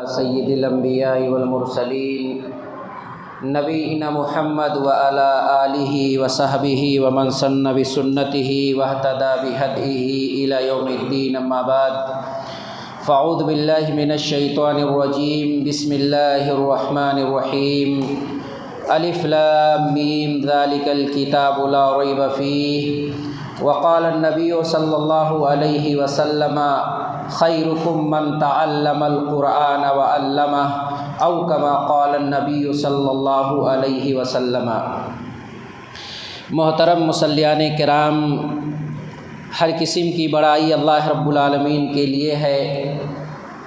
سید الانبیاء والمرسلین نبینا محمد وعلی آلہ وصحبہ ومن سن بسنتہ واہتدی بہدیہ الی یوم الدین، اما بعد فاعوذ باللہ من الشیطان الرجیم، بسم اللہ الرحمن الرحیم، الف لام میم ذالک الکتاب لا ریب فیہ، وقال النبی صلی اللہ علیہ وسلم خیرکم من تعلم القرآن وعلمہ او کما قال النبی صلی اللہ علیہ وسلم۔ محترم مصلیان کرام، ہر قسم کی بڑائی اللہ رب العالمین کے لیے ہے،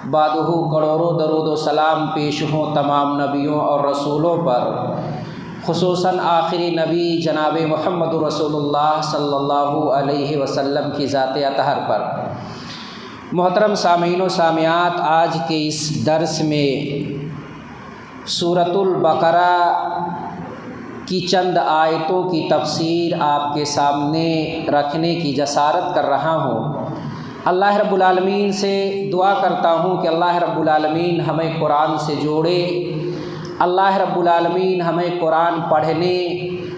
بعدہ کروڑوں درود و سلام پیش ہوں تمام نبیوں اور رسولوں پر، خصوصاً آخری نبی جناب محمد رسول اللہ صلی اللہ علیہ وسلم کی ذات اطہر پر۔ محترم سامعین و سامعات، آج کے اس درس میں سورۃ البقرہ کی چند آیتوں کی تفسیر آپ کے سامنے رکھنے کی جسارت کر رہا ہوں۔ اللہ رب العالمین سے دعا کرتا ہوں کہ اللہ رب العالمین ہمیں قرآن سے جوڑے، اللہ رب العالمین ہمیں قرآن پڑھنے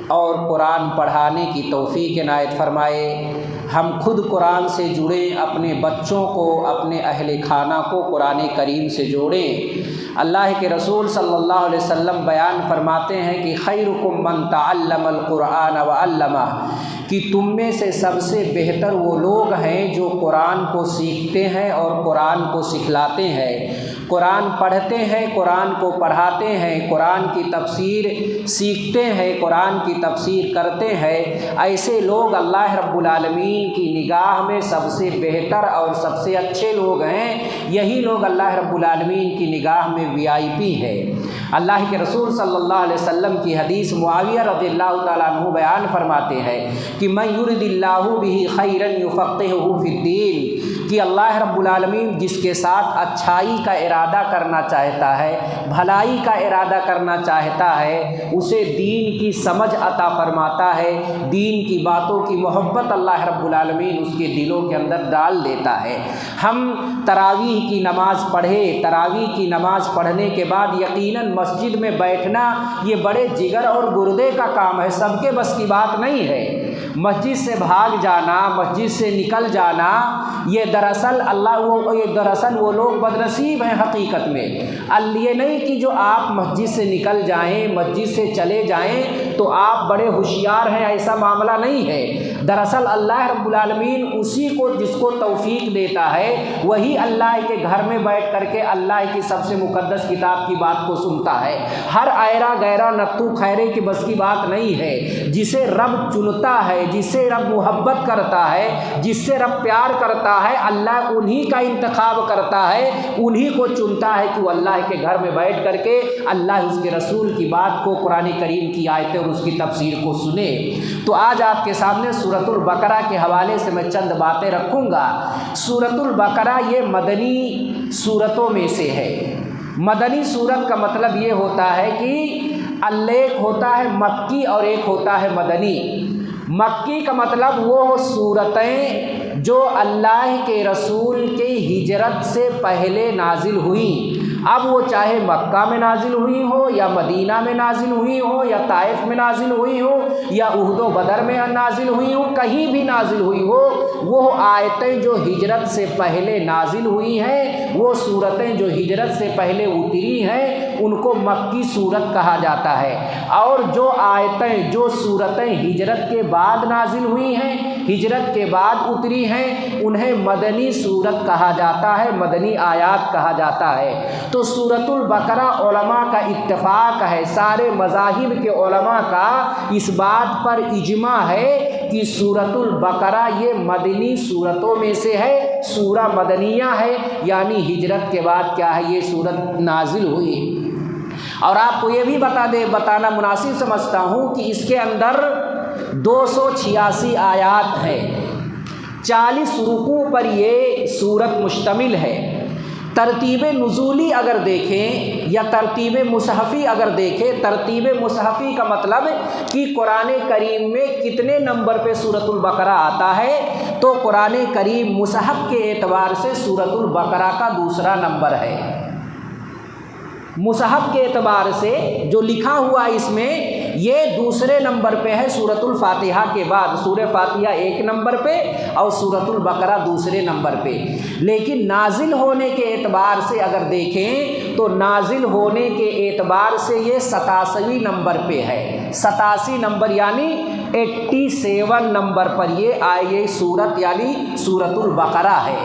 اور قرآن پڑھانے کی توفیق عنایت فرمائے، ہم خود قرآن سے جڑیں، اپنے بچوں کو، اپنے اہل خانہ کو قرآن کریم سے جوڑیں۔ اللہ کے رسول صلی اللہ علیہ وسلم بیان فرماتے ہیں کہ خیرکم من تعلم القرآن وعلمہ، کہ تم میں سے سب سے بہتر وہ لوگ ہیں جو قرآن کو سیکھتے ہیں اور قرآن کو سکھلاتے ہیں، قرآن پڑھتے ہیں، قرآن کو پڑھاتے ہیں، قرآن کی تفسیر سیکھتے ہیں، قرآن کی تفسیر کرتے ہیں۔ ایسے لوگ اللہ رب العالمین کی نگاہ میں سب سے بہتر اور سب سے اچھے لوگ ہیں، یہی لوگ اللہ رب العالمین کی نگاہ میں VIP ہے۔ اللہ کے رسول صلی اللہ علیہ وسلم کی حدیث معاویہ رضی اللہ تعالیٰ عنہ بیان فرماتے ہیں کہ من یرد اللہ بہ خیرا یفقہہ فی الدین، کہ اللہ رب العالمین جس کے ساتھ اچھائی کا ارادہ کرنا چاہتا ہے، بھلائی کا ارادہ کرنا چاہتا ہے، اسے دین کی سمجھ عطا فرماتا ہے، دین کی باتوں کی محبت اللہ رب العالمین اس کے دلوں کے اندر ڈال دیتا ہے۔ ہم تراویح کی نماز پڑھے، تراویح کی نماز پڑھنے کے بعد یقیناً مسجد میں بیٹھنا یہ بڑے جگر اور گردے کا کام ہے، سب کے بس کی بات نہیں ہے۔ مسجد سے بھاگ جانا، مسجد سے نکل جانا، یہ دراصل وہ لوگ بدنصیب ہیں حقیقت میں۔ یہ نہیں کہ جو آپ مسجد سے نکل جائیں، مسجد سے چلے جائیں تو آپ بڑے ہوشیار ہیں، ایسا معاملہ نہیں ہے۔ دراصل اللہ رب العالمین اسی کو جس کو توفیق دیتا ہے، وہی اللہ کے گھر میں بیٹھ کر کے اللہ کی سب سے مقدس کتاب کی بات کو سنتا ہے۔ ہر ایرا غیرہ نتو خیرے کی بس کی بات نہیں ہے۔ جسے رب چنتا ہے، جسے رب محبت کرتا ہے، جس سے رب پیار کرتا ہے، اللہ انہی کا انتخاب کرتا ہے، انہی کو چنتا ہے کہ وہ اللہ کے گھر میں بیٹھ کر کے اللہ اس کے رسول کی بات کو، قرآن کریم کی آیتیں اور اس کی تفسیر کو سنے۔ تو آج آپ کے سامنے سورۃ البقرہ کے حوالے سے میں چند باتیں رکھوں گا۔ سورۃ البقرہ یہ مدنی سورتوں میں سے ہے۔ مدنی سورت کا مطلب یہ ہوتا ہے کہ ایک ہوتا ہے مکی اور ایک ہوتا ہے مدنی۔ مکی کا مطلب وہ صورتیں جو اللہ کے رسول کی ہجرت سے پہلے نازل ہوئیں، اب وہ چاہے مکہ میں نازل ہوئی ہو یا مدینہ میں نازل ہوئی ہو یا طائف میں نازل ہوئی ہو یا احد و بدر میں نازل ہوئی ہو، کہیں بھی نازل ہوئی ہو، وہ آیتیں جو ہجرت سے پہلے نازل ہوئی ہیں، وہ صورتیں جو ہجرت سے پہلے اتری ہیں، ان کو مکی صورت کہا جاتا ہے۔ اور جو آیتیں، جو صورتیں ہجرت کے بعد نازل ہوئی ہیں، ہجرت کے بعد اتری ہیں، انہیں مدنی صورت کہا جاتا ہے، مدنی آیات کہا جاتا ہے۔ تو سورۃ البقرہ علماء کا اتفاق ہے، سارے مذاہب کے علماء کا اس بات پر اجماع ہے کہ سورۃ البقرہ یہ مدنی صورتوں میں سے ہے، سورہ مدنیہ ہے، یعنی ہجرت کے بعد کیا ہے، یہ سورت نازل ہوئی۔ اور آپ کو یہ بھی بتانا مناسب سمجھتا ہوں کہ اس کے اندر 286 آیات ہیں، 40 رکوع پر یہ سورت مشتمل ہے۔ ترتیب نزولی اگر دیکھیں یا ترتیب مصحفی اگر دیکھیں، ترتیب مصحفی کا مطلب کہ قرآن کریم میں کتنے نمبر پہ سورۃ البقرہ آتا ہے، تو قرآن کریم مصحف کے اعتبار سے سورۃ البقرہ کا دوسرا نمبر ہے۔ مصحف کے اعتبار سے جو لکھا ہوا اس میں یہ دوسرے نمبر پہ ہے سورۃ الفاتحہ کے بعد. سورہ فاتحہ ایک نمبر پہ اور سورۃ البقرہ دوسرے نمبر پہ. لیکن نازل ہونے کے اعتبار سے اگر دیکھیں تو نازل ہونے کے اعتبار سے یہ 87ویں نمبر پہ ہے. 87 نمبر یعنی 87 نمبر پر یہ آئے سورت یعنی سورۃ البقرہ ہے.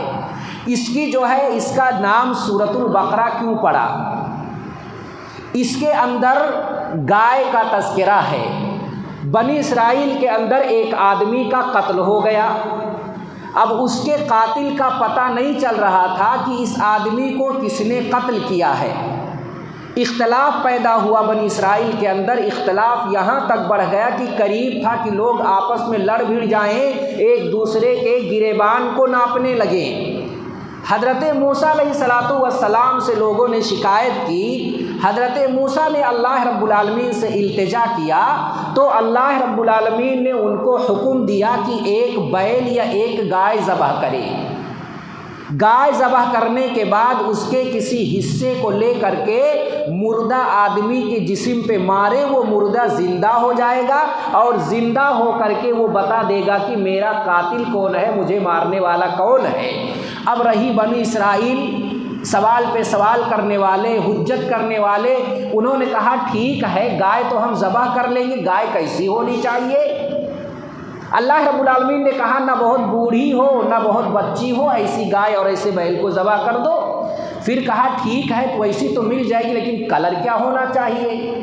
اس کی جو ہے اس کا نام سورۃ البقرہ کیوں پڑا؟ اس کے اندر گائے کا تذکرہ ہے. بنی اسرائیل کے اندر ایک آدمی کا قتل ہو گیا. اب اس کے قاتل کا پتہ نہیں چل رہا تھا کہ اس آدمی کو کس نے قتل کیا ہے. اختلاف پیدا ہوا بنی اسرائیل کے اندر. اختلاف یہاں تک بڑھ گیا کہ قریب تھا کہ لوگ آپس میں لڑ بھڑ جائیں, ایک دوسرے کے گریبان کو ناپنے لگیں. حضرت موسیٰ علیہ الصلوۃ والسلام سے لوگوں نے شکایت کی. حضرت موسیٰ نے اللہ رب العالمین سے التجا کیا تو اللہ رب العالمین نے ان کو حکم دیا کہ ایک بیل یا ایک گائے ذبح کرے. گائے ذبح کرنے کے بعد اس کے کسی حصے کو لے کر کے مردہ آدمی کے جسم پہ مارے, وہ مردہ زندہ ہو جائے گا اور زندہ ہو کر کے وہ بتا دے گا کہ میرا قاتل کون ہے, مجھے مارنے والا کون ہے. اب رہی بنی اسرائیل سوال پہ سوال کرنے والے, حجت کرنے والے, انہوں نے کہا ٹھیک ہے گائے تو ہم ذبح کر لیں گے, گائے کیسی ہونی چاہیے؟ اللہ رب العالمین نے کہا نہ بہت بوڑھی ہو نہ بہت بچی ہو, ایسی گائے اور ایسے بیل کو ذبح کر دو. پھر کہا ٹھیک ہے تو ایسی تو مل جائے گی لیکن کلر کیا ہونا چاہیے؟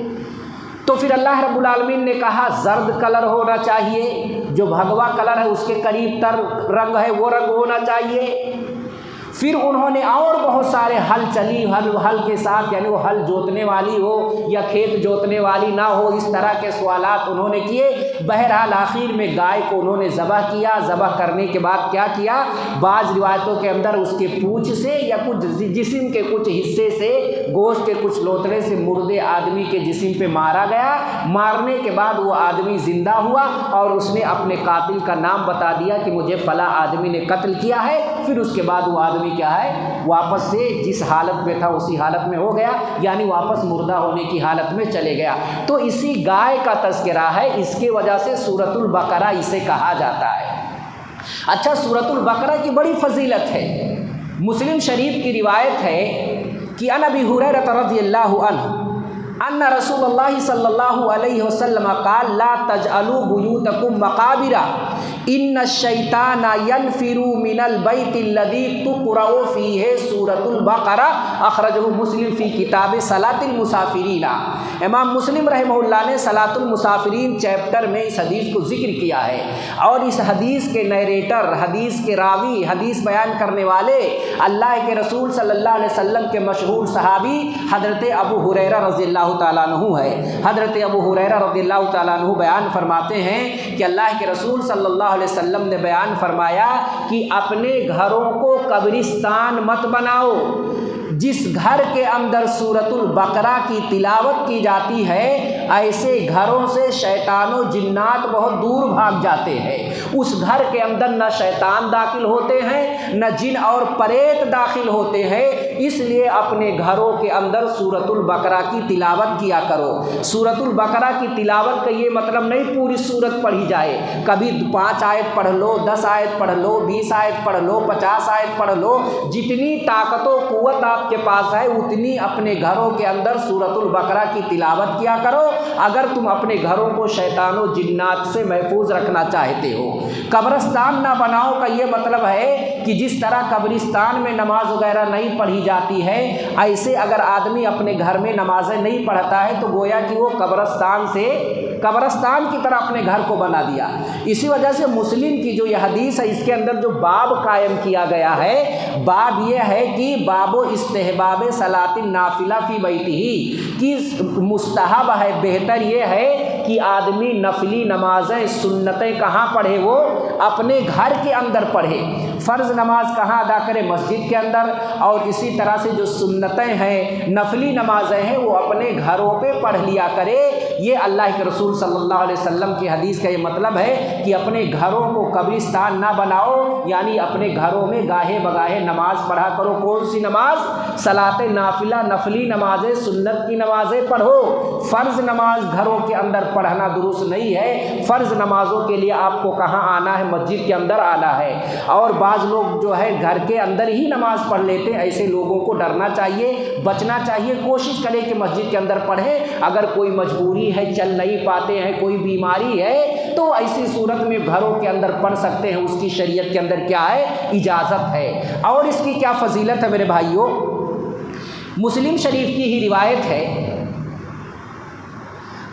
تو پھر اللہ رب العالمین نے کہا زرد کلر ہونا چاہیے, جو بھگوا کلر ہے اس کے قریب تر رنگ ہے وہ رنگ ہونا چاہیے. پھر انہوں نے اور بہت سارے ہل چلی, ہل کے ساتھ یعنی وہ ہل جوتنے والی ہو یا کھیت جوتنے والی نہ ہو, اس طرح کے سوالات انہوں نے کیے. بہرحال آخر میں گائے کو انہوں نے ذبح کیا. ذبح کرنے کے بعد کیا کیا, بعض روایتوں کے اندر اس کے پونچھ سے یا کچھ جسم کے کچھ حصے سے, گوشت کے کچھ لوتڑے سے مردے آدمی کے جسم پہ مارا گیا. مارنے کے بعد وہ آدمی زندہ ہوا اور اس نے اپنے قاتل کا نام بتا دیا کہ مجھے فلاں آدمی نے قتل کیا ہے. پھر اس کے بعد وہ آدمی کیا ہے واپس سے جس حالت میں تھا اسی حالت میں ہو گیا, یعنی واپس مردہ ہونے کی حالت میں چلے گیا. تو اسی گائے کا تذکرہ ہے, اس کی وجہ سے سورۃ البقرہ اسے کہا جاتا ہے. اچھا, سورۃ البقرہ کی بڑی فضیلت ہے. مسلم شریف کی روایت ہے کہ عن ابی ہریرہ رضی اللہ عنہ ان رسول اللہ صلی اللہ علیہ وسلم قال لا تجعلوا بیوتکم مقابر ان الشیطان ینفر من البیت الذی تقرأ فیہ سورۃ البقرہ اخرجہ مسلم فی کتاب صلاۃ المسافرین. امام مسلم رحمہ اللہ نے صلاۃ المسافرین چیپٹر میں اس حدیث کو ذکر کیا ہے, اور اس حدیث کے نیریٹر, حدیث کے راوی, حدیث بیان کرنے والے اللہ کے رسول صلی اللہ علیہ وسلم کے مشہور صحابی حضرت ابو ہریرہ رضی اللہ تعالیٰ عنہ ہے. حضرت ابو ہریرہ رضی اللہ تعالیٰ عنہ بیان فرماتے ہیں کہ اللہ کے رسول صلی اللہ علیہ وسلم نے بیان فرمایا کہ اپنے گھروں کو قبرستان مت بناؤ. جس گھر کے اندر سورۃ البقرہ کی تلاوت کی جاتی ہے ایسے گھروں سے شیطان و جنات بہت دور بھاگ جاتے ہیں. اس گھر کے اندر نہ شیطان داخل ہوتے ہیں نہ جن اور پریت داخل ہوتے ہیں. اس لیے اپنے گھروں کے اندر سورۃ البقرہ کی تلاوت کیا کرو. سورۃ البقرہ کی تلاوت کا یہ مطلب نہیں پوری سورت پڑھی جائے, کبھی 5 آیت پڑھ لو, 10 آیت پڑھ لو, 20 آیت پڑھ لو, 50 آیت پڑھ لو. جتنی طاقت و قوت آپ کے پاس ہے اتنی اپنے گھروں کے اندر سورۃ البقرہ کی تلاوت کیا کرو, اگر تم اپنے گھروں کو شیطان و جنات سے محفوظ رکھنا چاہتے ہو. قبرستان نہ بناؤ کا یہ مطلب ہے کہ جس طرح قبرستان میں نماز وغیرہ نہیں پڑھی جاتی ہے, ایسے اگر آدمی اپنے گھر میں نمازیں نہیں پڑھتا ہے تو گویا کہ وہ قبرستان کی طرح اپنے گھر کو بنا دیا. اسی وجہ سے مسلم کی جو یہ حدیث ہے اس کے اندر جو باب قائم کیا گیا ہے, باب یہ ہے کہ باب و استحباب صلاۃ النافلہ فی بیتہ, کہ مستحب ہے, بہتر یہ ہے کہ آدمی نفلی نمازیں سنتیں کہاں پڑھے, وہ اپنے گھر کے اندر پڑھے۔ فرض نماز کہاں ادا کرے؟ مسجد کے اندر، اور اسی طرح سے جو سنتیں ہیں، نفلی نمازیں ہیں، وہ اپنے گھروں پہ پڑھ لیا کرے۔ یہ اللہ کے رسول صلی اللہ علیہ وسلم کی حدیث کا یہ مطلب ہے کہ اپنے گھروں کو قبرستان نہ بناؤ، یعنی اپنے گھروں میں گاہے بگاہے نماز پڑھا کرو۔ کون سی نماز؟ صلاۃ نافلہ، نفلی نمازیں، سنت کی نمازیں پڑھو۔ فرض نماز گھروں کے اندر پڑھنا درست نہیں ہے۔ فرض نمازوں کے لیے آپ کو کہاں آنا ہے؟ مسجد کے اندر آنا ہے۔ اور بعض لوگ جو ہے گھر کے اندر ہی نماز پڑھ لیتے ہیں، ایسے لوگوں کو ڈرنا چاہیے، بچنا چاہیے، کوشش کریں کہ مسجد کے اندر پڑھیں۔ اگر کوئی مجبوری ہے، چل نہیں پاتے ہیں، کوئی بیماری ہے، تو ایسی صورت میں گھروں کے اندر پڑھ سکتے ہیں۔ اس کی شریعت کے اندر کیا ہے؟ اجازت ہے۔ اور اس کی کیا فضیلت ہے میرے بھائیوں؟ مسلم شریف کی ہی روایت ہے،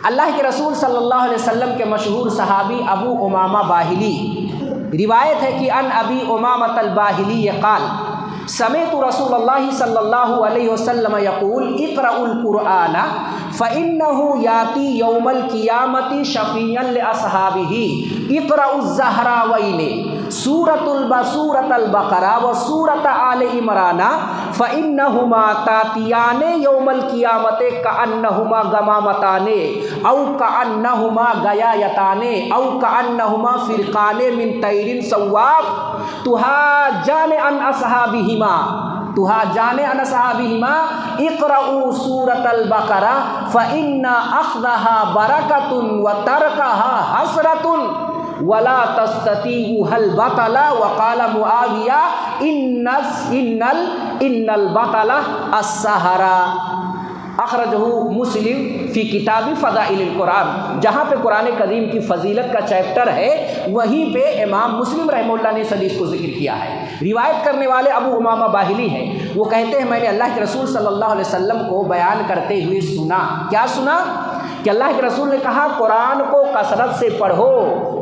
اللہ کے رسول صلی اللہ علیہ وسلم کے مشہور صحابی ابو امامہ باہلی، روایت ہے کہ ان ابی امامۃ الباہلی قال سمعت رسول اللہ صلی اللہ علیہ وسلم یقول اقرأوا القرآن فإنه یاتی یوم القیامۃ شفیعا لأصحابہ اقرأوا الزہراوین سورۃ البقرہ و سورۃ آل عمران فإنهما تاتیان یوم القیامۃ کأنہما غمامتان او کأنہما غیایتان او کأنہما فرقان من طیر صواف تہاجان عن اصحابہما اقرأوا سورۃ البقرہ فإن أخذها برکۃ وترکها حسرۃ ولا تستطيعها البطل وقال معاویہ ان البطل السحر۔ اخرجہ مسلم فی کتاب فضائل القرآن۔ جہاں پہ قرآن کریم کی فضیلت کا چیپٹر ہے، وہیں پہ امام مسلم رحمہ اللہ نے اس حدیث کو ذکر کیا ہے۔ روایت کرنے والے ابو امامہ باہلی ہیں، وہ کہتے ہیں میں نے اللہ کے رسول صلی اللہ علیہ وسلم کو بیان کرتے ہوئے سنا۔ کیا سنا؟ کہ اللہ کے رسول نے کہا قرآن کو کثرت سے پڑھو،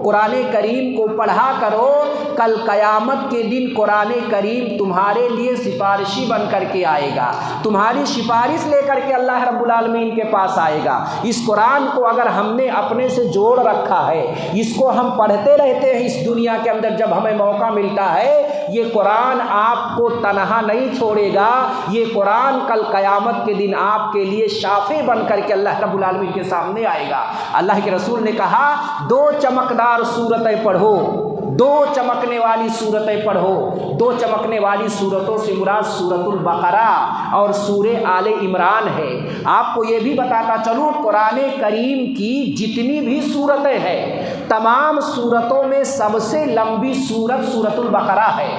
قرآن کریم کو پڑھا کرو، کل قیامت کے دن قرآن کریم تمہارے لیے سفارشی بن کر کے آئے گا، تمہاری سفارش لے کر کے اللہ رب العالمین کے پاس آئے گا۔ اس قرآن کو اگر ہم نے اپنے سے جوڑ رکھا ہے، اس کو ہم پڑھتے رہتے ہیں اس دنیا کے اندر جب ہمیں موقع ملتا ہے، یہ قرآن آپ کو تنہا نہیں چھوڑے گا، یہ قرآن کل قیامت کے دن آپ کے لیے شافع بن کر کے اللہ رب العالمین کے سامنے آئے گا۔ اللہ کے رسول نے کہا دو چمکدار صورتیں پڑھو، دو چمکنے والی صورتیں پڑھو۔ دو چمکنے والی صورتوں سے مراد سورۃ البقرہ اور سورہ آل عمران ہے۔ آپ کو یہ بھی بتاتا چلوں قرآن کریم کی جتنی بھی صورتیں ہیں، تمام صورتوں میں سب سے لمبی صورت سورۃ البقرہ ہے۔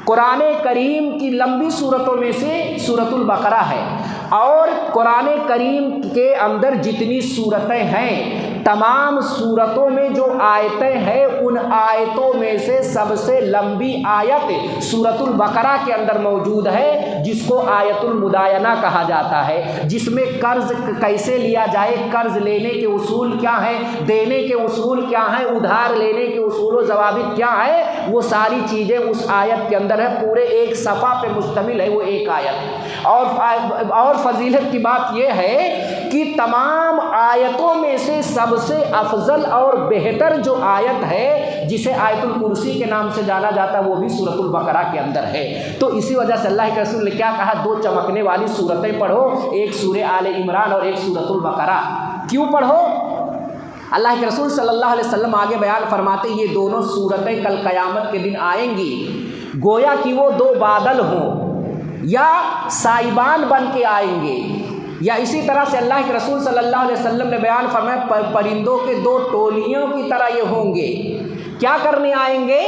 قرآن کریم کی لمبی صورتوں میں سے سورۃ البقرہ ہے، اور قرآن کریم کے اندر جتنی صورتیں ہیں، تمام صورتوں میں جو آیتیں ہیں، ان آیتوں میں سے سب سے لمبی آیت سورۃ البقرہ کے اندر موجود ہے، جس کو آیت المدائنہ کہا جاتا ہے، جس میں قرض کیسے لیا جائے، قرض لینے کے اصول کیا ہیں، دینے کے اصول کیا ہیں، ادھار لینے کے اصول و ضوابط کیا ہیں، وہ ساری چیزیں اس آیت کے اندر ہے۔ پورے ایک صفحہ پہ مشتمل ہے وہ ایک آیت۔ اور فضیلت کی بات یہ ہے کہ تمام آیتوں میں سے سب سے افضل اور بہتر جو آیت ہے، جسے آیت الکرسی کے نام سے جانا جاتا ہے، وہ بھی سورۃ البقرہ کے اندر ہے۔ تو اسی وجہ سے اللہ کے رسول نے کیا کہا؟ دو چمکنے والی صورتیں پڑھو، ایک سورہ آل عمران اور ایک سورۃ البقرہ۔ کیوں پڑھو؟ اللہ کے رسول صلی اللہ علیہ وسلم آگے بیان فرماتے یہ دونوں صورتیں کل قیامت کے دن آئیں گی، گویا کہ وہ دو بادل ہوں یا سائبان بن کے آئیں گے، یا اسی طرح سے اللہ کے رسول صلی اللہ علیہ وسلم نے بیان فرمایا پرندوں کے دو ٹولیوں کی طرح یہ ہوں گے۔ کیا کرنے آئیں گے؟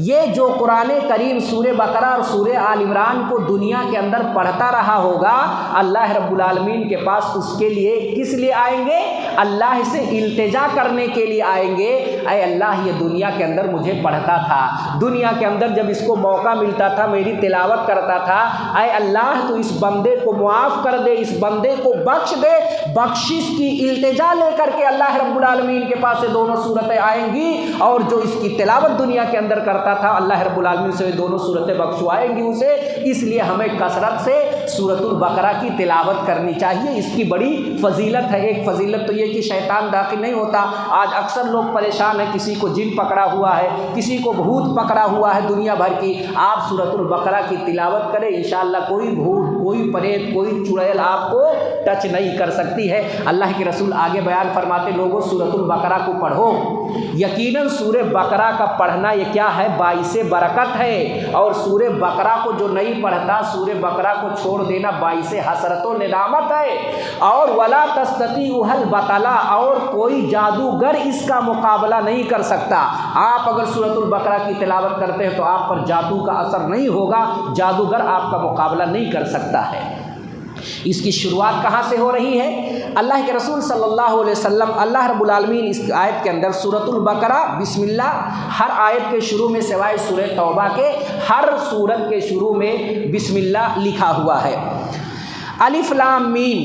یہ جو قرآن کریم سورہ بقرہ اور سورہ آل عمران کو دنیا کے اندر پڑھتا رہا ہوگا، اللہ رب العالمین کے پاس اس کے لیے کس لیے آئیں گے؟ اللہ سے التجا کرنے کے لیے آئیں گے، اے اللہ یہ دنیا کے اندر مجھے پڑھتا تھا، دنیا کے اندر جب اس کو موقع ملتا تھا میری تلاوت کرتا تھا، اے اللہ تو اس بندے کو معاف کر دے، اس بندے کو بخش دے۔ بخشش کی التجا لے کر کے اللہ رب العالمین کے پاس سے دونوں صورتیں آئیں گی، اور جو اس کی تلاوت دنیا کے اندر کرتا تھا، اللہ رب العالمین سے دونوں صورتیں بخشوائیں گی اسے۔ اس لیے ہمیں کثرت سے سورۃ البقرہ کی تلاوت کرنی چاہیے۔ اس کی بڑی فضیلت ہے۔ ایک فضیلت تو یہ کہ شیطان داخل نہیں ہوتا۔ آج اکثر لوگ پریشان ہیں، کسی کو جن پکڑا ہوا ہے، کسی کو بھوت پکڑا ہوا ہے دنیا بھر کی۔ آپ سورۃ البقرہ کی تلاوت کریں، انشاءاللہ کوئی بھوت، کوئی پریت، کوئی چڑیل آپ کو ٹچ نہیں کر سکتی ہے۔ اللہ کے رسول آگے بیان فرماتے لوگوں سورۃ البقرہ کو پڑھو۔ یقیناً سورہ بقرہ کا پڑھنا یہ کیا ہے؟ باعث برکت ہے، اور سورہ بقرہ کو جو نہیں پڑھتا، سورہ بقرہ کو چھوڑ دینا باعث حسرت و ندامت ہے۔ اور ولا تستطیعوا البطلہ، اور کوئی جادوگر اس کا مقابلہ نہیں کر سکتا۔ آپ اگر سورۃ البقرہ کی تلاوت کرتے ہیں تو آپ پر جادو کا اثر نہیں ہوگا، جادوگر آپ کا مقابلہ نہیں کر سکتا ہے۔ اس کی شروعات کہاں سے ہو رہی ہے؟ اللہ کے رسول صلی اللہ علیہ وسلم، اللہ رب العالمین اس آیت کے اندر سورۃ البقرہ بسم اللہ، ہر آیت کے شروع میں سوائے سورہ توبہ کے ہر سورت کے شروع میں بسم اللہ لکھا ہوا ہے۔ الف لام میم،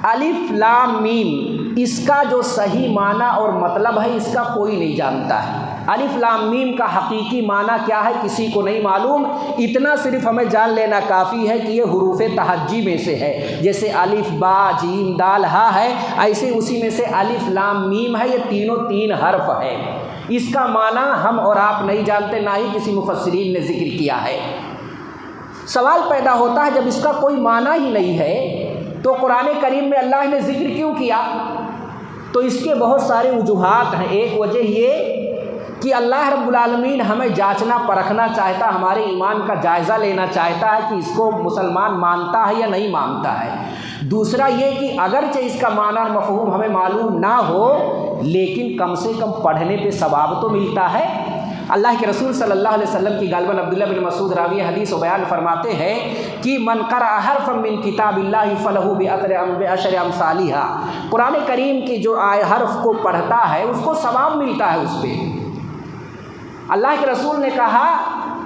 الف لام میم، اس کا جو صحیح معنی اور مطلب ہے اس کا کوئی نہیں جانتا ہے۔ الف لام میم کا حقیقی معنی کیا ہے کسی کو نہیں معلوم۔ اتنا صرف ہمیں جان لینا کافی ہے کہ یہ حروف تہجی میں سے ہے۔ جیسے الف با جیم دال ہا ہے، ایسے اسی میں سے الف لام میم ہے، یہ تینوں تین حرف ہے۔ اس کا معنی ہم اور آپ نہیں جانتے، نہ ہی کسی مفسرین نے ذکر کیا ہے۔ سوال پیدا ہوتا ہے جب اس کا کوئی معنی ہی نہیں ہے تو قرآن کریم میں اللہ نے ذکر کیوں کیا؟ تو اس کے بہت سارے وجوہات ہیں۔ ایک وجہ یہ کہ اللہ رب العالمین ہمیں جانچنا پرکھنا چاہتا، ہمارے ایمان کا جائزہ لینا چاہتا ہے کہ اس کو مسلمان مانتا ہے یا نہیں مانتا ہے۔ دوسرا یہ کہ اگرچہ اس کا معنی اور مفہوم ہمیں معلوم نہ ہو، لیکن کم سے کم پڑھنے پہ ثواب تو ملتا ہے۔ اللہ کے رسول صلی اللہ علیہ وسلم کی غالباً عبداللہ بن مسعود راوی حدیث و بیان فرماتے ہیں کہ من قرأ حرفا من کتاب اللہ فلہ بعشر امثالھا، قرآن کریم کی جو حرف کو پڑھتا ہے اس کو ثواب ملتا ہے اس پہ۔ اللہ کے رسول نے کہا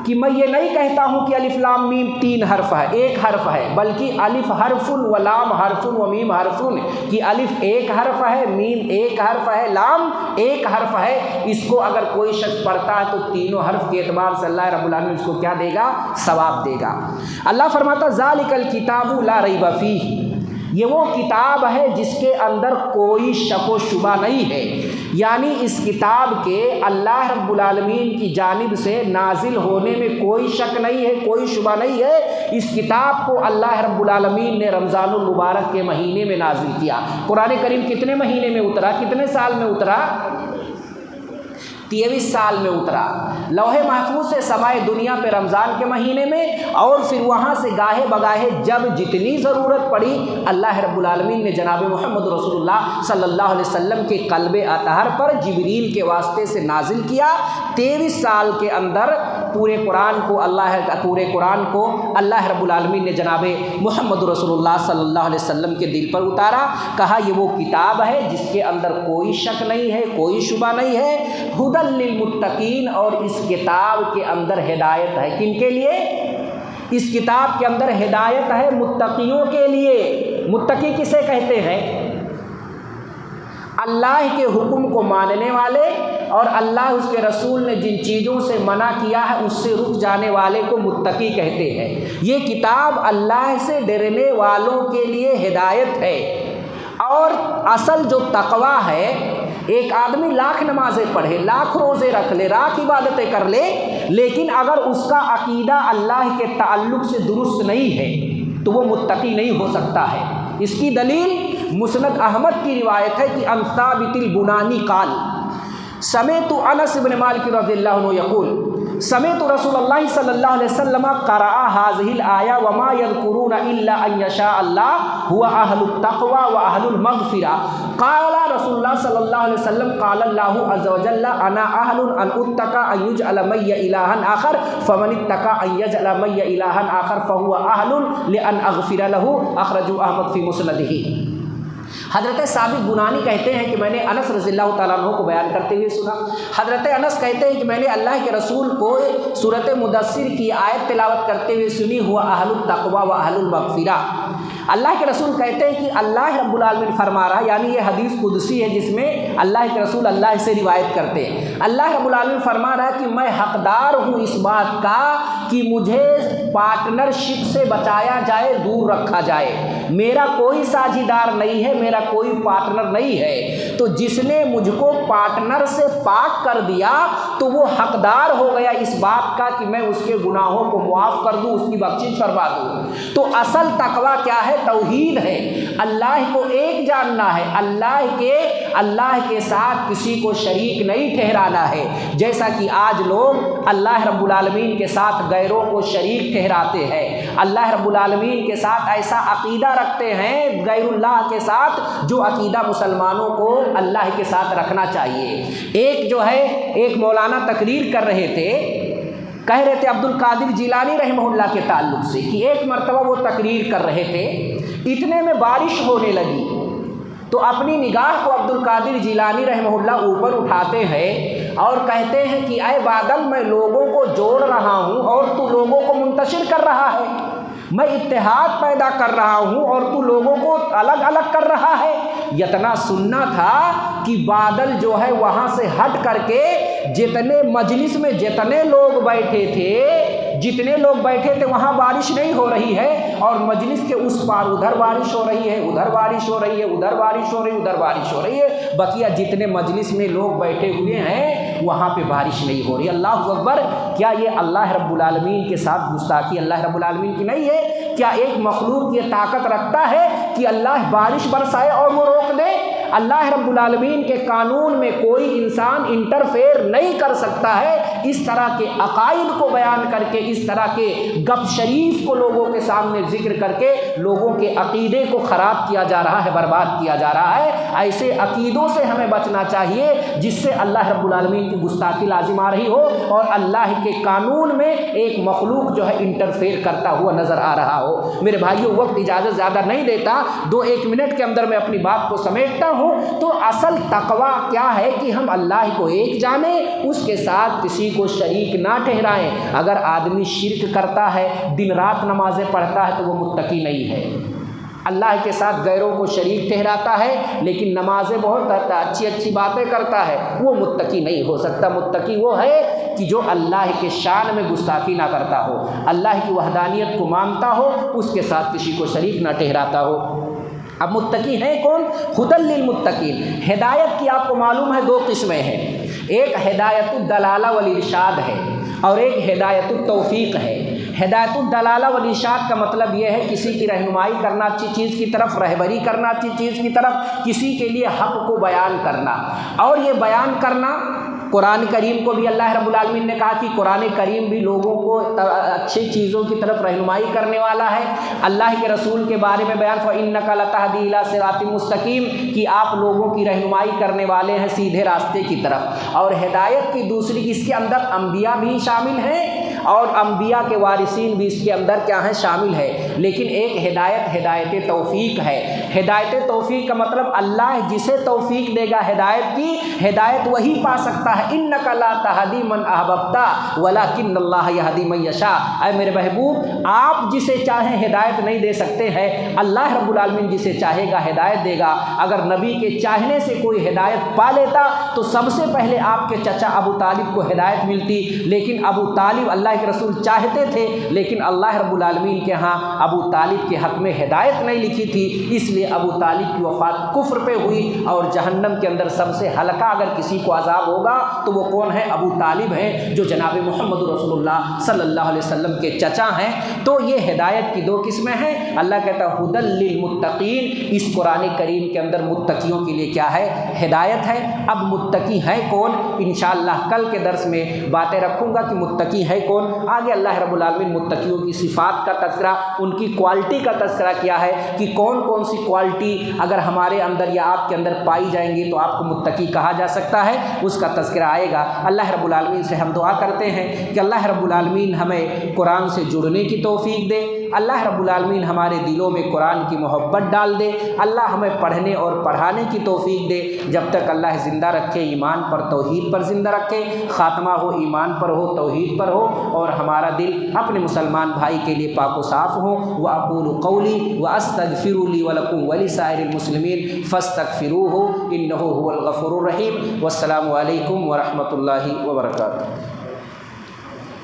کہ میں یہ نہیں کہتا ہوں کہ الف لام میم تین حرف ہے، ایک حرف ہے، بلکہ الف حرف و لام حرف و میم حرف، کہ الف ایک حرف ہے، میم ایک حرف ہے، لام ایک حرف ہے۔ اس کو اگر کوئی شخص پڑھتا ہے تو تینوں حرف کے اعتبار سے اللہ رب العالمین اس کو کیا دے گا؟ ثواب دے گا۔ اللہ فرماتا ذالک الکتاب لا ریب فیہ، یہ وہ کتاب ہے جس کے اندر کوئی شک و شبہ نہیں ہے، یعنی اس کتاب کے اللہ رب العالمین کی جانب سے نازل ہونے میں کوئی شک نہیں ہے، کوئی شبہ نہیں ہے۔ اس کتاب کو اللہ رب العالمین نے رمضان المبارک کے مہینے میں نازل کیا۔ قرآن کریم کتنے مہینے میں اترا؟ کتنے سال میں اترا؟ 23 سال میں اترا۔ لوح محفوظ سے سمائے دنیا پہ رمضان کے مہینے میں، اور پھر وہاں سے گاہے بگاہے جب جتنی ضرورت پڑی اللہ رب العالمین نے جناب محمد رسول اللہ صلی اللہ علیہ وسلم کے قلب اطہر پر جبریل کے واسطے سے نازل کیا۔ 23 سال کے اندر پورے قرآن کو اللہ رب العالمین نے جناب محمد رسول اللہ صلی اللہ علیہ وسلم کے دل پر اتارا۔ کہا یہ وہ کتاب ہے جس کے اندر کوئی شک نہیں ہے، کوئی شبہ نہیں ہے، ہدی للمتقین، اور اس کتاب کے اندر ہدایت ہے۔ کن کے لیے؟ اس کتاب کے اندر ہدایت ہے متقیوں کے لیے۔ متقی کسے کہتے ہیں؟ اللہ کے حکم کو ماننے والے، اور اللہ اس کے رسول نے جن چیزوں سے منع کیا ہے اس سے رک جانے والے کو متقی کہتے ہیں۔ یہ کتاب اللہ سے ڈرنے والوں کے لیے ہدایت ہے۔ اور اصل جو تقویٰ ہے، ایک آدمی لاکھ نمازیں پڑھے، لاکھ روزے رکھ لے، لاکھ عبادتیں کر لے، لیکن اگر اس کا عقیدہ اللہ کے تعلق سے درست نہیں ہے تو وہ متقی نہیں ہو سکتا ہے۔ اس کی دلیل مسند احمد کی روایت ہے کہ عن ثابت البنانی قال سمعت انس بن مالک رضی اللہ عنہ یقول سمعت رسول اللہ صلی اللہ علیہ وسلم قرأ هذه الآية وما يذكرون إلا أن يشاء الله هو أهل التقوى وأهل المغفرة قال رسول الله صلى الله عليه وسلم قال الله عز وجل أنا أهل أن أتقى أن يجعل مي إلها آخر فمن اتقى أن يجعل مي إلها آخر فهو أهل لأن أغفر له، أخرجه أحمد في مسنده۔ حضرت ثابت بنانی کہتے ہیں کہ میں نے انس رضی اللہ تعالیٰ عنہ کو بیان کرتے ہوئے سنا، حضرت انس کہتے ہیں کہ میں نے اللہ کے رسول کو سورۃ مدثر کی آیت تلاوت کرتے ہوئے سنی، ہوا اہل التقوی و اہل المغفرہ۔ اللہ کے رسول کہتے ہیں کہ اللہ رب العالمین فرما رہا ہے، یعنی یہ حدیث قدسی ہے جس میں اللہ کے رسول اللہ سے روایت کرتے ہیں، اللہ رب العالمین فرما رہا ہے کہ میں حقدار ہوں اس بات کا کہ مجھے پارٹنرشپ سے بچایا جائے، دور رکھا جائے، میرا کوئی ساجھیدار نہیں ہے، میرا کوئی پارٹنر نہیں ہے، تو جس نے مجھ کو پارٹنر سے پاک کر دیا تو وہ حقدار ہو گیا اس بات کا کہ میں اس کے گناہوں کو معاف کر دوں، اس کی بخشش فرما دوں۔ تو اصل تقویٰ کیا ہے؟ توحید ہے، اللہ کو ایک جاننا ہے، اللہ کے ساتھ کسی کو شریک نہیں ٹھہرانا ہے، جیسا کہ آج لوگ اللہ رب العالمین کے ساتھ غیروں کو شریک ٹھہراتے ہیں، اللہ رب العالمین کے ساتھ ایسا عقیدہ رکھتے ہیں غیر اللہ کے ساتھ جو عقیدہ مسلمانوں کو اللہ کے ساتھ رکھنا چاہیے۔ ایک مولانا تقریر کر رہے تھے، کہہ رہے تھے عبد القادر جیلانی رحمہ اللہ کے تعلق سے کہ ایک مرتبہ وہ تقریر کر رہے تھے، اتنے میں بارش ہونے لگی تو اپنی نگاہ کو عبد القادر جیلانی رحمہ اللہ اوپر اٹھاتے ہیں اور کہتے ہیں کہ اے بادل، میں لوگوں کو جوڑ رہا ہوں اور تو لوگوں کو منتشر کر رہا ہے، میں اتحاد پیدا کر رہا ہوں اور تو لوگوں کو الگ الگ کر رہا ہے۔ اتنا سننا تھا کہ بادل جو ہے وہاں سے ہٹ کر کے جتنے مجلس میں جتنے لوگ بیٹھے تھے وہاں بارش نہیں ہو رہی ہے، اور مجلس کے اس پار ادھر بارش ہو رہی ہے، ادھر بارش ہو رہی ہے، ادھر بارش ہو رہی ہے، ادھر بارش ہو رہی ہے، بقیہ جتنے مجلس میں لوگ بیٹھے ہوئے ہیں وہاں پہ بارش نہیں ہو رہی۔ اللہ اکبر! کیا یہ اللہ رب العالمین کے ساتھ گستاخی اللہ رب العالمین کی نہیں ہے؟ کیا ایک مخلوق یہ طاقت رکھتا ہے کہ اللہ بارش برسائے اور وہ روک دے؟ اللہ رب العالمین کے قانون میں کوئی انسان انٹرفیئر نہیں کر سکتا ہے۔ اس طرح کے عقائد کو بیان کر کے، اس طرح کے گپ شریف کو لوگوں کے سامنے ذکر کر کے لوگوں کے عقیدے کو خراب کیا جا رہا ہے، برباد کیا جا رہا ہے۔ ایسے عقیدوں سے ہمیں بچنا چاہیے جس سے اللہ رب العالمین کی گستاخی لازم آ رہی ہو اور اللہ کے قانون میں ایک مخلوق جو ہے انٹرفیئر کرتا ہوا نظر آ رہا ہو۔ میرے بھائیوں، وقت اجازت زیادہ نہیں دیتا، 2-1 منٹ کے اندر میں اپنی بات کو سمیٹتا ہوں۔ تو اصل تقویٰ کیا ہے کہ ہم اللہ کو ایک جانیں، اس کے ساتھ کسی کو شریک نہ ٹھہرائیں۔ اگر آدمی شرک کرتا ہے، دن رات نمازیں پڑھتا ہے، تو وہ متقی نہیں ہے۔ اللہ کے ساتھ غیروں کو شریک ٹھہراتا ہے لیکن نمازیں بہت اچھی باتیں کرتا ہے، وہ متقی نہیں ہو سکتا۔ متقی وہ ہے کہ جو اللہ کے شان میں گستاخی نہ کرتا ہو، اللہ کی وحدانیت کو مانتا ہو، اس کے ساتھ کسی کو شریک نہ ٹھہراتا ہو۔ اب متقی ہیں کون؟ ھدی للمتقین۔ ہدایت کی آپ کو معلوم ہے 2 قسمیں ہیں، ایک ہدایت الدلالہ والارشاد ہے اور ایک ہدایت التوفیق ہے۔ ہدایت الدلالہ والارشاد کا مطلب یہ ہے کسی کی رہنمائی کرنا اچھی چیز کی طرف، رہبری کرنا اچھی چیز کی طرف، کسی کے لیے حق کو بیان کرنا، اور یہ بیان کرنا قرآن کریم کو بھی اللہ رب العالمین نے کہا کہ قرآن کریم بھی لوگوں کو اچھی چیزوں کی طرف رہنمائی کرنے والا ہے۔ اللہ کے رسول کے بارے میں بیان فَإِنَّكَ لَتَهْدِي إِلَىٰ صِرَاطٍ مُسْتَقِيمٍ کہ آپ لوگوں کی رہنمائی کرنے والے ہیں سیدھے راستے کی طرف۔ اور ہدایت کی دوسری، اس کے اندر انبیاء بھی شامل ہیں اور انبیاء کے وارثین بھی اس کے اندر کیا ہیں؟ شامل ہے۔ لیکن ایک ہدایت توفیق ہے۔ ہدایت توفیق کا مطلب اللہ جسے توفیق دے گا ہدایت کی، ہدایت وہی پا سکتا ہے۔ اِنَّكَ لَا تَهْدِي مَنْ أَحْبَبْتَ وَلَكِنَّ اللَّهَ يَهْدِي مَن يَشَاءُ۔ اے میرے محبوب، آپ جسے چاہیں ہدایت نہیں دے سکتے ہیں، اللہ رب العالمین جسے چاہے گا ہدایت دے گا۔ اگر نبی کے چاہنے سے کوئی ہدایت پا لیتا تو سب سے پہلے آپ کے چچا ابو طالب کو ہدایت ملتی، لیکن ابو طالب اللہ کے رسول چاہتے تھے لیکن اللہ رب العالمین کے ہاں ابو طالب کے حق میں ہدایت نہیں لکھی تھی، اس لیے ابو طالب کی وفات کفر پہ ہوئی، اور جہنم کے اندر سب سے ہلکا اگر کسی کو عذاب ہوگا تو وہ کون ہے؟ ابو طالب ہیں، جو جناب محمد رسول اللہ صلی اللہ علیہ وسلم کے چچا ہیں۔ تو یہ ہدایت کی 2 قسمیں ہیں۔ اللہ کہتا ہے ھدی للمتقین، اس قرآن کریم کے اندر متقیوں کے لیے کیا ہے؟ ہدایت ہے۔ اب متقی ہے کون؟ انشاءاللہ کل کے درس میں باتیں رکھوں گا کہ متقی ہے کون۔ آگے اللہ رب العالمین متقیوں کی صفات کا تذکرہ، ان کی کوالٹی کا تذکرہ کیا ہے کہ کون کون سی کوالٹی اگر ہمارے اندر یا آپ کے اندر پائی جائیں گی تو آپ کو متقی کہا جا سکتا ہے، اس کا تذکرہ آئے گا۔ اللہ رب العالمین سے ہم دعا کرتے ہیں کہ اللہ رب العالمین ہمیں قرآن سے جڑنے کی توفیق دے، اللہ رب العالمین ہمارے دلوں میں قرآن کی محبت ڈال دے، اللہ ہمیں پڑھنے اور پڑھانے کی توفیق دے، جب تک اللہ زندہ رکھے ایمان پر توحید پر زندہ رکھے، خاتمہ ہو ایمان پر ہو توحید پر ہو، اور ہمارا دل اپنے مسلمان بھائی کے لیے پاک و صاف ہو۔ وَأَقُولُ قَوْلِي وَأَسْتَغْفِرُ لِي وَلَكُمْ وَلِسَائِرِ الْمُسْلِمِينَ فَاسْتَغْفِرُوهُ إِنَّهُ هُوَ الْغَفُورُ الرَّحِيمُ۔ والسلام علیکم ورحمۃ اللہ وبرکاتہ۔